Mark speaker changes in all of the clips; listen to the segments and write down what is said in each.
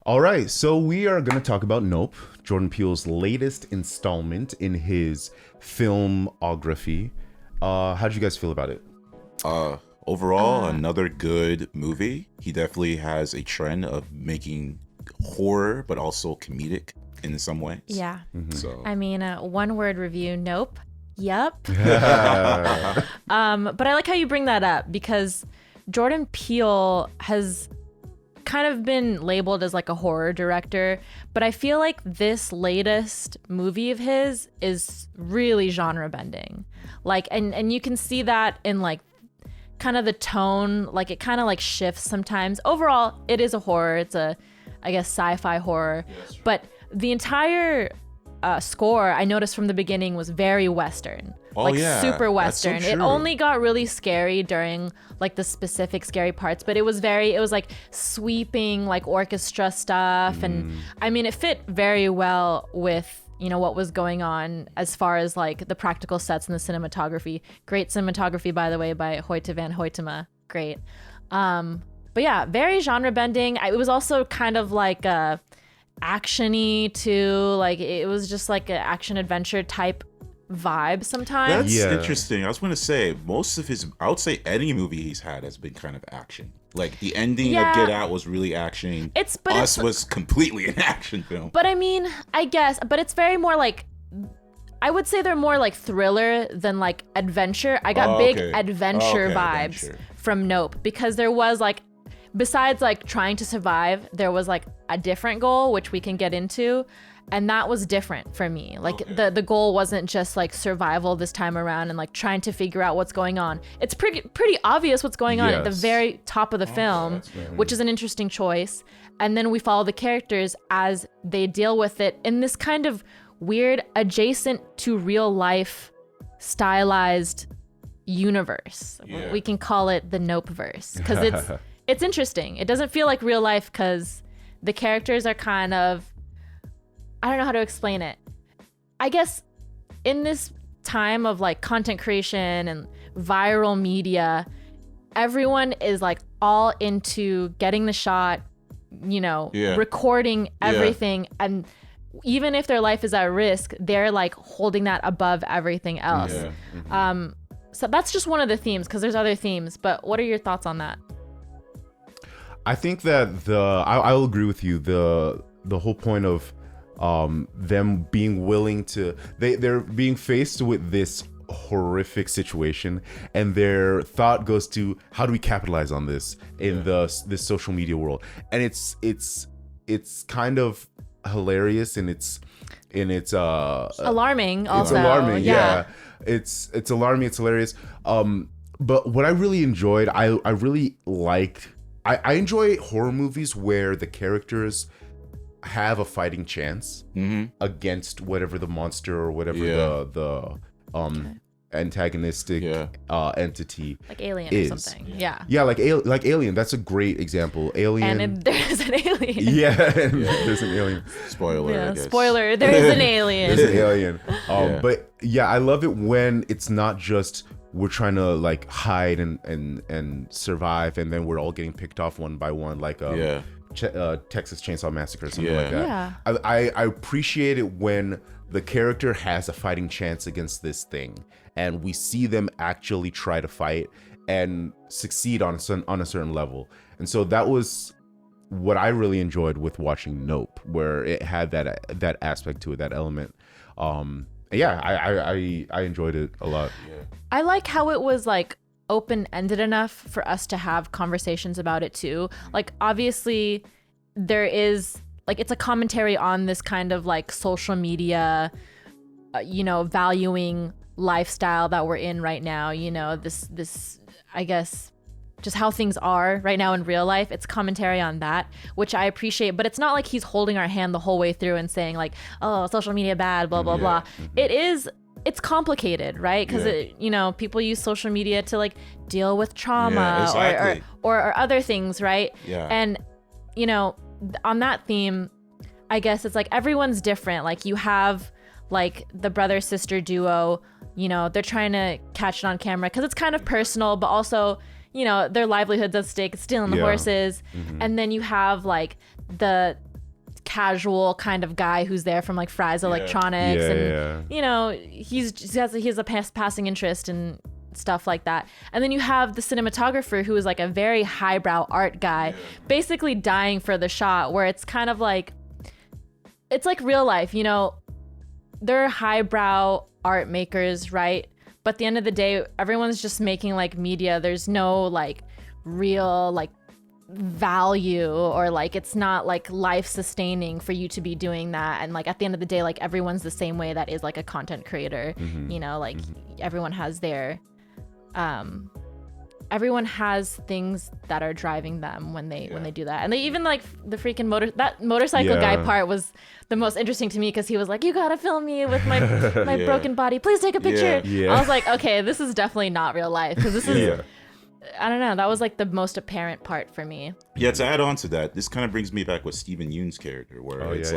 Speaker 1: All right, so we are going to talk about Nope, Jordan Peele's latest installment in his filmography. How did you guys feel about it?
Speaker 2: Overall, another good movie. He definitely has a trend of making horror, but also comedic in some ways.
Speaker 3: Yeah.
Speaker 2: So
Speaker 3: I mean, one word review, nope. Yep. But I like how you bring that up because Jordan Peele has kind of been labeled as like a horror director, but I feel like this latest movie of his is really genre bending. Like, and you can see that in like kind of the tone, like it kind of like shifts sometimes. Overall, it is a horror. It's a, I guess, sci-fi horror, but the entire score I noticed from the beginning was very Western, super Western.
Speaker 2: That's so
Speaker 3: It
Speaker 2: true.
Speaker 3: only got really scary during like the specific scary parts, but it was like sweeping like orchestra stuff, and I mean it fit very well with what was going on as far as like the practical sets and the cinematography. Great cinematography, by the way, by Hoyte van Hoytema. Great. But yeah, very genre bending. It was also kind of like action-y too, like it was just like an action adventure type vibe sometimes.
Speaker 2: that's interesting. I was going to say, most of his, I would say any movie he's had has been kind of action. Like the ending of Get Out was really action. Us was completely an action film.
Speaker 3: But I mean, I guess, but it's very more like, I would say they're more like thriller than like adventure. I got big adventure vibes from Nope because there was like, besides like trying to survive, there was like a different goal, which we can get into. And that was different for me. Like the goal wasn't just like survival this time around and like trying to figure out what's going on. It's pretty obvious what's going on at the very top of the film, which is an interesting choice. And then we follow the characters as they deal with it in this kind of weird, adjacent to real life, stylized universe.
Speaker 2: Yeah.
Speaker 3: We can call it the Nope-verse because it's interesting. It doesn't feel like real life because the characters are kind of, I don't know how to explain it. I guess in this time of like content creation and viral media, everyone is like all into getting the shot, recording everything. And even if their life is at risk, they're like holding that above everything else. So that's just one of the themes because there's other themes. But what are your thoughts on that?
Speaker 1: I think that I'll agree with you. The whole point of them being willing to, they're being faced with this horrific situation, and their thought goes to how do we capitalize on this in this social media world, and it's kind of hilarious, and it's
Speaker 3: alarming. Also,
Speaker 1: it's alarming. Yeah, it's alarming. It's hilarious. But what I really enjoyed, I really liked. I enjoy horror movies where the characters have a fighting chance against whatever the monster or whatever the antagonistic entity,
Speaker 3: like Alien
Speaker 1: is.
Speaker 3: or something.
Speaker 1: Like Alien. That's a great example. Alien.
Speaker 3: And there's an alien.
Speaker 1: There's an alien.
Speaker 2: Spoiler. I guess.
Speaker 3: Spoiler. There is an alien.
Speaker 1: There's an alien. But I love it when it's not just we're trying to like hide and survive, and then we're all getting picked off one by one, like Texas Chainsaw Massacre or something like that.
Speaker 3: Yeah.
Speaker 1: I appreciate it when the character has a fighting chance against this thing, and we see them actually try to fight and succeed on a certain level. And so that was what I really enjoyed with watching Nope, where it had that aspect to it, that element. I enjoyed it a lot.
Speaker 3: I like how it was like open-ended enough for us to have conversations about it too. Like obviously there is like, it's a commentary on this kind of like social media, valuing lifestyle that we're in right now. This I guess just how things are right now in real life. It's commentary on that, which I appreciate, but it's not like he's holding our hand the whole way through and saying like, oh, social media bad, blah, blah, blah. It's complicated, right? Because people use social media to like deal with trauma or other things, right?
Speaker 2: Yeah.
Speaker 3: And on that theme, I guess it's like everyone's different. Like you have like the brother sister duo, they're trying to catch it on camera because it's kind of personal, but also their livelihoods at stake, stealing the horses. And then you have like the casual kind of guy who's there from like Fry's Electronics, and you know, he has a passing interest in stuff like that. And then you have the cinematographer who is like a very highbrow art guy, basically dying for the shot, where it's kind of like, it's like real life, you know, they're highbrow art makers, right? But at the end of the day, everyone's just making like media. There's no like real like value, or like it's not like life sustaining for you to be doing that. And like at the end of the day, like everyone's the same way that is like a content creator, you know, like everyone has their everyone has things that are driving them when they do that. And they even like the freaking motorcycle guy part was the most interesting to me, because he was like, you gotta film me with my broken body, please take a picture. I was like, okay, this is definitely not real life, because this is I don't know, that was like the most apparent part for me.
Speaker 2: Yeah, to add on to that, this kind of brings me back with Steven Yeun's character, where it's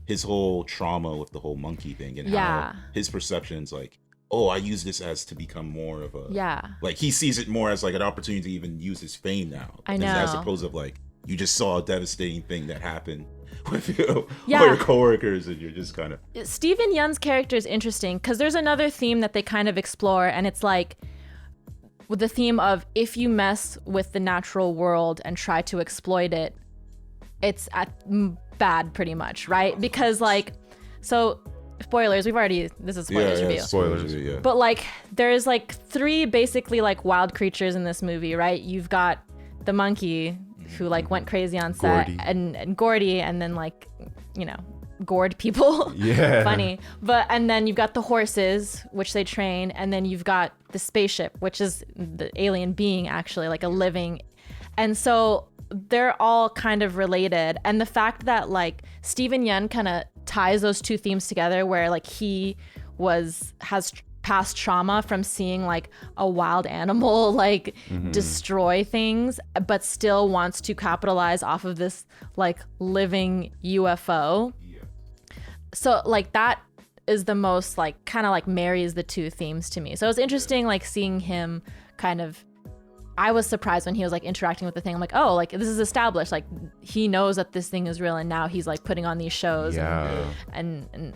Speaker 2: his whole trauma with the whole monkey thing, and how his perceptions like, oh, I use this as to become more of a like, he sees it more as like an opportunity to even use his fame now.
Speaker 3: I know.
Speaker 2: As opposed of like, you just saw a devastating thing that happened with all your coworkers, and you're just kind of.
Speaker 3: Steven Yeun's character is interesting because there's another theme that they kind of explore, and it's like with the theme of, if you mess with the natural world and try to exploit it, it's bad pretty much, right? Because like, so spoilers, this is spoilers review.
Speaker 2: Spoilers,
Speaker 3: But like, there's like 3 basically like wild creatures in this movie, right? You've got the monkey who like went crazy on set, and Gordy, and then like, you know, gored people. Funny. And then you've got the horses, which they train, and then you've got the spaceship, which is the alien being, actually like a living. And so they're all kind of related. And the fact that like Steven Yeun kind of ties those 2 themes together, where like he has past trauma from seeing like a wild animal like destroy things, but still wants to capitalize off of this like living UFO. So like that is the most like kind of like marries the 2 themes to me. So it was interesting like seeing him kind of, I was surprised when he was like interacting with the thing. I'm like, oh, like this is established. Like he knows that this thing is real, and now he's like putting on these shows. And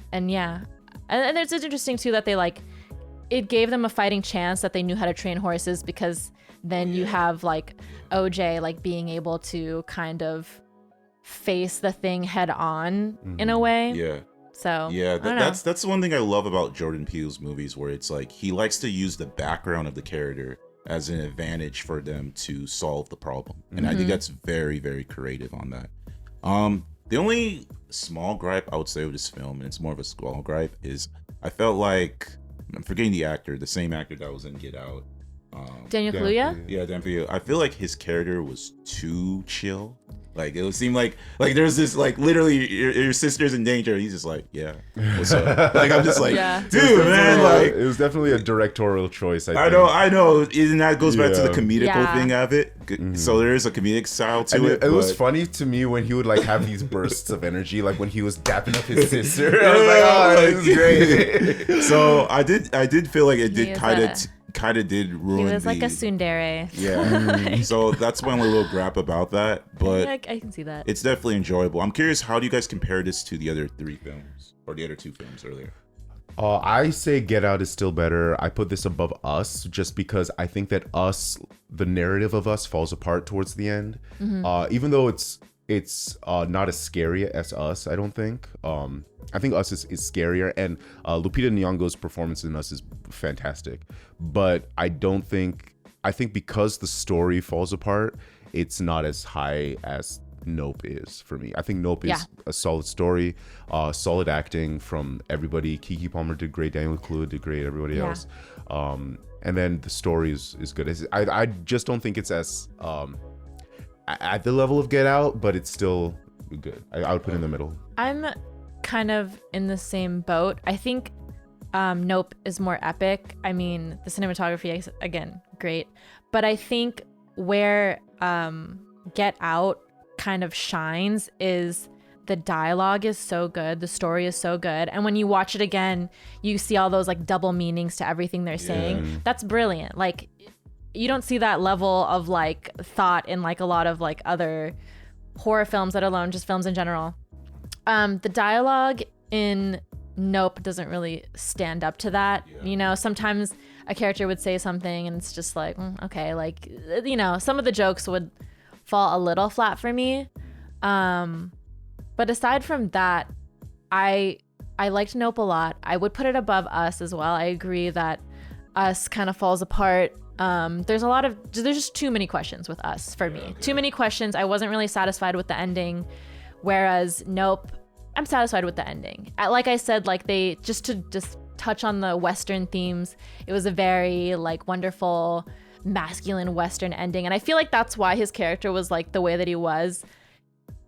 Speaker 3: it's interesting too that they like, it gave them a fighting chance that they knew how to train horses, because then you have like OJ like being able to kind of face the thing head on in a way. So
Speaker 2: that's the one thing I love about Jordan Peele's movies, where it's like he likes to use the background of the character as an advantage for them to solve the problem, and I think that's very, very creative on that. The only small gripe I would say with this film, and it's more of a small gripe, is I felt like, I'm forgetting the same actor that was in Get Out,
Speaker 3: Daniel Kaluuya.
Speaker 2: Dan Kaluuya. I feel like his character was too chill. Like it would seem like there's this like literally your sister's in danger, and he's just like, what's up? Like I'm just like, dude, man, like
Speaker 1: it was definitely a directorial choice.
Speaker 2: I know, and that goes back to the comedical thing of it. So there is a comedic style to it.
Speaker 1: It was funny to me when he would like have these bursts of energy, like when he was dapping up his sister. I was like, oh, this is great.
Speaker 2: So I did feel like it did kind of did ruin.
Speaker 3: He was like a tsundere.
Speaker 2: Yeah. So that's my only little gripe about that. But
Speaker 3: I can see that.
Speaker 2: It's definitely enjoyable. I'm curious, how do you guys compare this to the other 3 films, or the other 2 films earlier?
Speaker 1: I say Get Out is still better. I put this above Us just because I think that Us, the narrative of Us, falls apart towards the end. Even though it's not as scary as Us, I don't think. I think Us is scarier, and Lupita Nyong'o's performance in Us is fantastic. But I think because the story falls apart, it's not as high as Nope is for me. I think Nope is a solid story, solid acting from everybody. Keke Palmer did great, Daniel Kaluuya did great, everybody else. And then the story is good. I just don't think it's as at the level of Get Out, but it's still good. I would put it in the middle.
Speaker 3: I'm kind of in the same boat. I think Nope is more epic. I mean, the cinematography, again, great. But I think where Get Out kind of shines is the dialogue is so good, the story is so good, and when you watch it again, you see all those like double meanings to everything they're saying. That's brilliant. Like you don't see that level of like thought in like a lot of like other horror films, let alone just films in general. The dialogue in Nope doesn't really stand up to that. Yeah. You know, sometimes a character would say something and it's just like, okay, like, you know, some of the jokes would fall a little flat for me. But aside from that, I liked Nope a lot. I would put it above Us as well. I agree that Us kind of falls apart. There's just too many questions with Us for me. Okay. Too many questions. I wasn't really satisfied with the ending. Whereas Nope, I'm satisfied with the ending. Like I said, like they just touch on the Western themes. It was a very like wonderful masculine Western ending. And I feel like that's why his character was like the way that he was.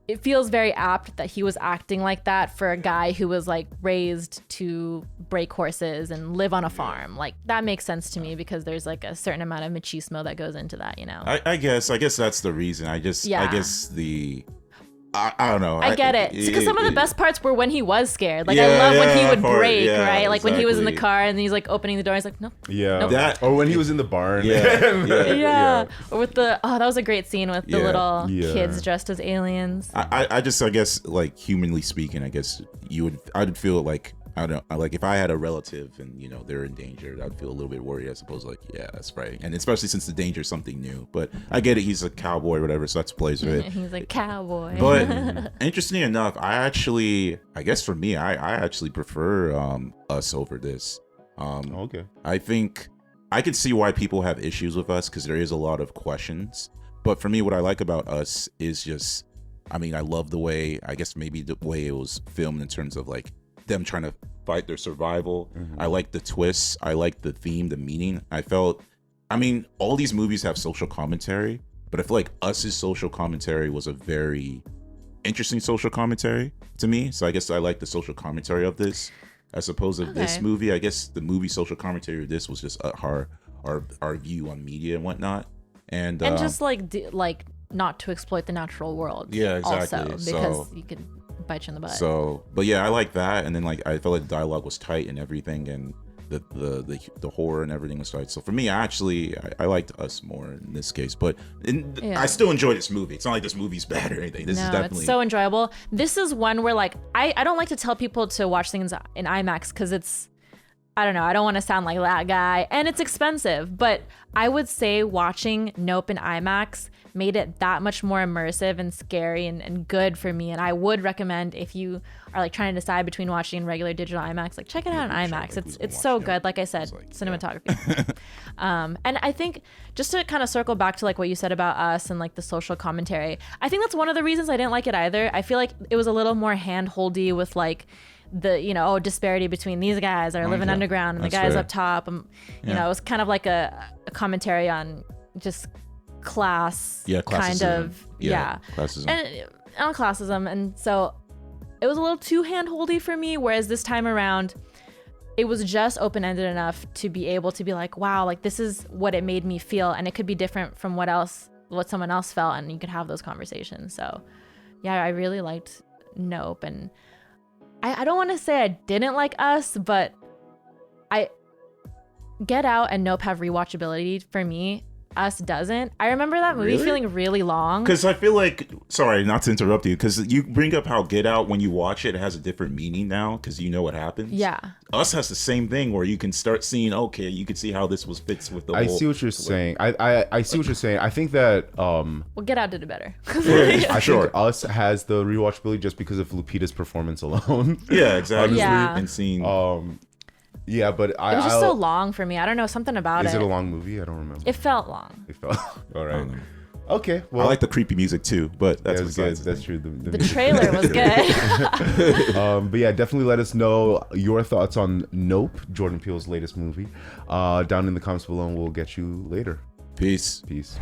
Speaker 3: It feels very apt that he was acting like that for a guy who was like raised to break horses and live on a farm. Like that makes sense to me because there's like a certain amount of machismo that goes into that, you know?
Speaker 2: I guess that's the reason. I don't know.
Speaker 3: I get it. Because some of the best parts were when he was scared. Like, I love when he would break, right? Like, when he was in the car and he's, like, opening the door. He's like, no.
Speaker 1: Yeah.
Speaker 3: Nope.
Speaker 1: Or when he was in the barn.
Speaker 3: Yeah. Or with that was a great scene with the little kids dressed as aliens.
Speaker 2: I guess, like, humanly speaking, I guess I'd feel like, I don't know, like if I had a relative and, you know, they're in danger, I'd feel a little bit worried, I suppose, like, yeah, that's right. And especially since the danger is something new. But I get it, he's a cowboy or whatever, so that's plays with it.
Speaker 3: He's a cowboy.
Speaker 2: But interestingly enough, I guess for me, I actually prefer Us over this.
Speaker 1: Okay.
Speaker 2: I think I could see why people have issues with Us because there is a lot of questions. But for me, what I like about Us is just, I mean, I love the way, I guess maybe the way it was filmed in terms of like them trying to fight their survival. I like the twists. I like the theme, the meaning. I mean, all these movies have social commentary, but I feel like Us's social commentary was a very interesting social commentary to me. So I guess I like the social commentary of this as opposed to this movie. I guess the movie social commentary of this was just our view on media and whatnot. And
Speaker 3: just like not to exploit the natural world.
Speaker 2: Yeah, exactly.
Speaker 3: Also, because you could bite you in the butt.
Speaker 2: So, but yeah, I like that, and then like I felt like the dialogue was tight and everything, and the horror and everything was tight. So for me, I liked Us more in this case, but I still enjoy this movie. It's not like this movie's bad or anything. This is definitely
Speaker 3: it's so enjoyable. This is one where like I don't like to tell people to watch things in IMAX because it's, I don't know, I don't want to sound like that guy, and it's expensive, but I would say watching Nope in IMAX made it that much more immersive and scary and good for me. And I would recommend, if you are like trying to decide between watching in regular digital IMAX, like check it out in IMAX. It's so good. Like I said, cinematography. And I think just to kind of circle back to like what you said about Us and like the social commentary, I think that's one of the reasons I didn't like it either. I feel like it was a little more hand-holdy with like the, you know, disparity between these guys that are living underground and the guys up top. You know, it was kind of like a commentary on just class, kind of,
Speaker 2: classism.
Speaker 3: And on classism. And so it was a little too hand-holdy for me, whereas this time around it was just open-ended enough to be able to be like, wow, like this is what it made me feel, and it could be different from what someone else felt, and you could have those conversations. So yeah, I really liked Nope. And I don't want to say I didn't like Us, but Get Out and Nope have rewatchability for me. Us doesn't. I remember that movie feeling really long.
Speaker 2: Because I feel like, sorry, not to interrupt you, because you bring up how Get Out, when you watch it, it has a different meaning now because you know what happens.
Speaker 3: Yeah.
Speaker 2: Us has the same thing where you can start seeing, okay, you can see how this fits with the
Speaker 1: I see what you're saying. I see what you're saying. I think that
Speaker 3: well, Get Out did it better.
Speaker 1: I think Us has the rewatchability just because of Lupita's performance alone.
Speaker 2: Yeah, exactly.
Speaker 1: And seeing yeah, but
Speaker 3: it was just so long for me. I don't know, something about it.
Speaker 1: Is it a long movie? I don't remember.
Speaker 3: It felt long.
Speaker 1: All right. Okay. Well,
Speaker 2: I like the creepy music too, but that's
Speaker 1: good. That's true.
Speaker 3: The trailer was good.
Speaker 1: But yeah, definitely let us know your thoughts on Nope, Jordan Peele's latest movie. Down in the comments below, and we'll get you later.
Speaker 2: Peace.
Speaker 1: Peace.